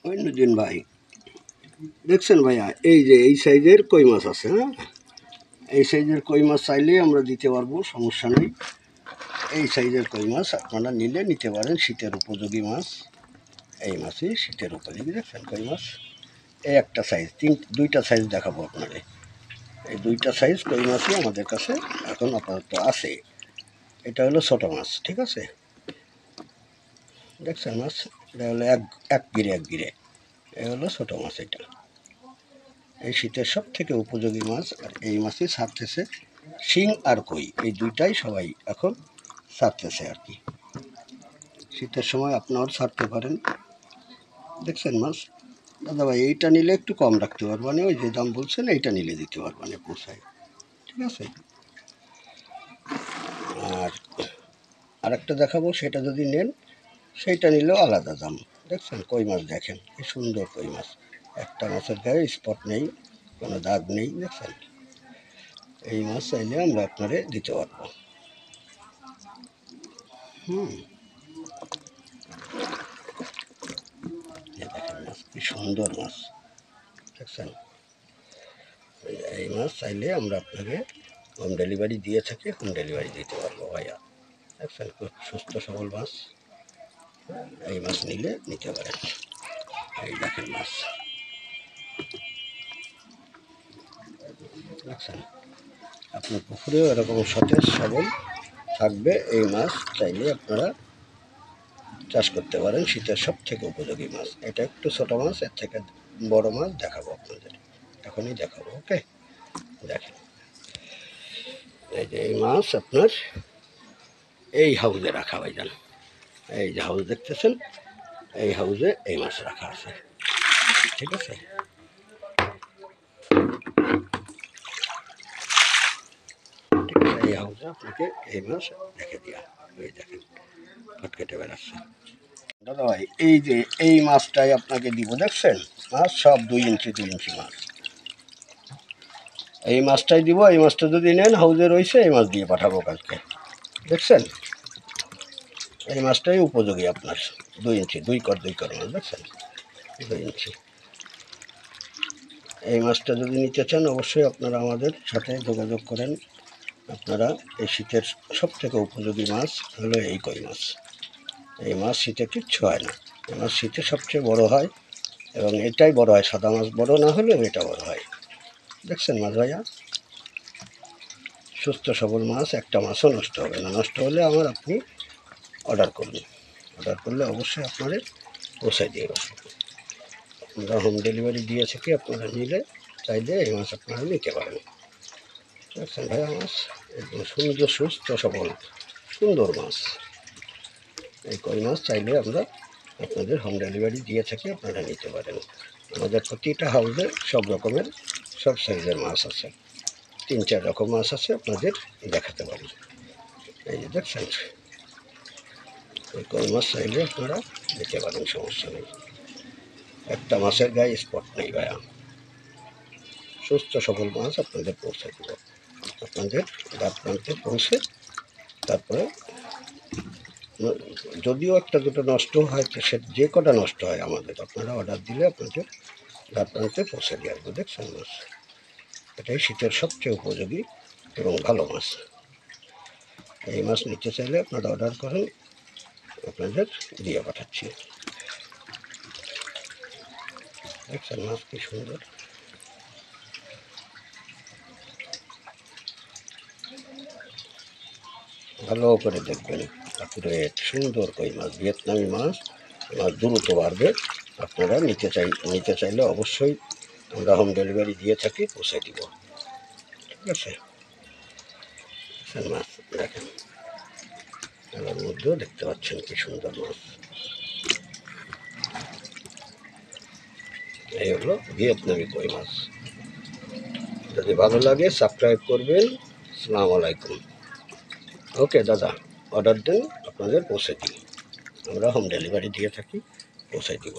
মইনুদ্দিন ভাই দেখছেন ভাইয়া, এই যে এই সাইজের কই মাছ আছে। হ্যাঁ, এই সাইজের কই মাছ চাইলেই আমরা দিতে পারবো, সমস্যা নেই। এই সাইজের কই মাছ আপনারা নিলে নিতে পারেন, শীতের উপযোগী মাছ। এই মাছই শীতের উপযোগী। দেখছেন কই মাছ, এই একটা সাইজ, দুইটা সাইজ দেখাবো আপনাদের। এই দুইটা সাইজ কই মাছই আমাদের কাছে এখন আপাতত আছে। এটা হলো ছোটো মাছ, ঠিক আছে। দেখছেন মাছ, এটা হলো এক গিরে। এ হলো ছোটো মাছ। এটা এই শীতের সব থেকে উপযোগী মাছ। আর এই মাছই ছাড়তেছে শিং আর কই, এই দুইটাই সবাই এখন ছাড়তেছে আর কি। শীতের সময় আপনারাও ছাড়তে পারেন। দেখছেন মাছ। দাদা ভাই, এইটা নিলে একটু কম রাখতে পারবেন, ওই যে দাম বলছেন এইটা নিলে দিতে পারবেন পোষায়, ঠিক আছে। আর আরেকটা দেখাবো, সেটা যদি নেন সেইটা নিলেও আলাদা দাম। দেখছেন কই মাছ, দেখেন কি সুন্দর কই মাছ। একটা মাছের গায়ে স্পট নেই, কোনো দাগ নেই। দেখছেন, এই মাছ চাইলে আমরা আপনারে দিতে পারবো। দেখেন মাছ কি সুন্দর মাছ। দেখছেন, এই মাছ চাইলে আমরা আপনাকে হোম ডেলিভারি দিয়ে থাকি, হোম ডেলিভারি দিতে পারবো ভাইয়া। দেখছেন খুব সুস্থ সবল মাছ। এই মাছ নিলে নিতে পারেন। এই দেখেন মাছ, দেখছেন আপনার পুকুরেও এরকম সতেজ সবল থাকবে। এই মাছ চাইলে আপনারা চাষ করতে পারেন, শীতের সব থেকে উপযোগী মাছ। এটা একটু ছোটো মাছ, এর থেকে বড় মাছ দেখাবো আপনাদের, এখনই দেখাবো। ওকে, দেখেন এই যে এই মাছ আপনার এই হাউজে রাখা ভাইজান। এই যে হাউস দেখতেছেন, এই হাউজে এই মাছ রাখা আছে, ঠিক আছে। এই হাউজে আপনাকে এই মাছ রেখে দেওয়া। এই দেখেন ফটকেটে বেড়াচ্ছে। দাদা ভাই, এই যে এই মাছটাই আপনাকে দিব। দেখছেন মাছ সব 2 ইঞ্চি মাছ। এই মাছটাই দিব। এই মাছটা যদি নেন, হাউজে রয়েছে, এই মাছ দিয়ে পাঠাবো কালকে। দেখছেন, এই মাছটাই উপযোগী আপনার। 2 ইঞ্চি, 2 কর মাছ। দেখছেন 2 ইঞ্চি। এই মাছটা যদি নিতে চান, অবশ্যই আপনারা আমাদের সাথে যোগাযোগ করেন। আপনারা এই শীতের সব থেকে উপযোগী মাছ হলো এই কই মাছ। এই মাছ শীতে কিচ্ছু হয় না। এই মাছ শীতে সবচেয়ে বড় হয়, এবং এটাই বড় হয়। সাদা মাছ বড় না হলেও এটা বড় হয়। দেখছেন মাছ ভাইয়া, সুস্থ সবল মাছ, একটা মাছও নষ্ট হবে না। নষ্ট হলে আপনি অর্ডার করুন। অর্ডার করলে অবশ্যই আপনাদের পৌঁছায় দিয়ে বসবো। আমরা হোম ডেলিভারি দিয়ে থাকি, আপনারা নিলে চাইলে এই মাছ আপনারা নিতে পারেন। দেখছেন ভাইয়া মাছ একদম সুন্দর, সুস্থ সবল সুন্দর মাছ। এই কই মাছ চাইলে আমরা আপনাদের হোম ডেলিভারি দিয়ে থাকি, আপনারা নিতে পারেন। আমাদের প্রতিটা হাউসে সব রকমের সব সাইজের মাছ আছে। 3-4 রকম মাছ আছে, আপনাদের দেখাতে পারি। এই যে দেখছেন, এই কই মাছ চাইলে আপনারা নিতে পারেন, সমস্যা নেই। একটা মাছের গায়ে স্পট নেই ভাইয়া। সুস্থ সবল মাছ আপনাদের পৌঁছে দেব। আপনাদের দ্বার প্রান্তে পৌঁছে, তারপরে যদিও একটা দুটো নষ্ট হয়, সে যে কটা নষ্ট হয় আমাদের, আপনারা অর্ডার দিলে আপনাদের দ্বার প্রান্তে পৌঁছে দিয়ে আসবো। দেখছেন মাছ, এটাই শীতের সবচেয়ে উপযোগী এবং ভালো মাছ। এই মাছ নিতে চাইলে আপনারা অর্ডার করেন, আপনাদের দিয়ে পাঠাচ্ছি। দেখছেন মাছ কি সুন্দর। ভালো করে দেখবেন, অ্যাকুরেট সুন্দর কই মাছ, ভিয়েতনামি মাছ। মাছ দ্রুত বাড়বে। আপনারা নিতে চাইলে অবশ্যই আমরা হোম ডেলিভারি দিয়ে থাকি, পৌঁছে দিব, ঠিক আছে। মাছ দেখেন, এর মধ্যেও দেখতে পাচ্ছেন কি সুন্দর মাছ। এই হলো ভিয়েতনামি কই মাছ। যদি ভালো লাগে সাবস্ক্রাইব করবেন। আসসালামু আলাইকুম। ওকে দাদা, অর্ডার দেন, আপনাদের পৌঁছে দিই। আমরা হোম ডেলিভারি দিয়ে থাকি, পৌঁছে দিব।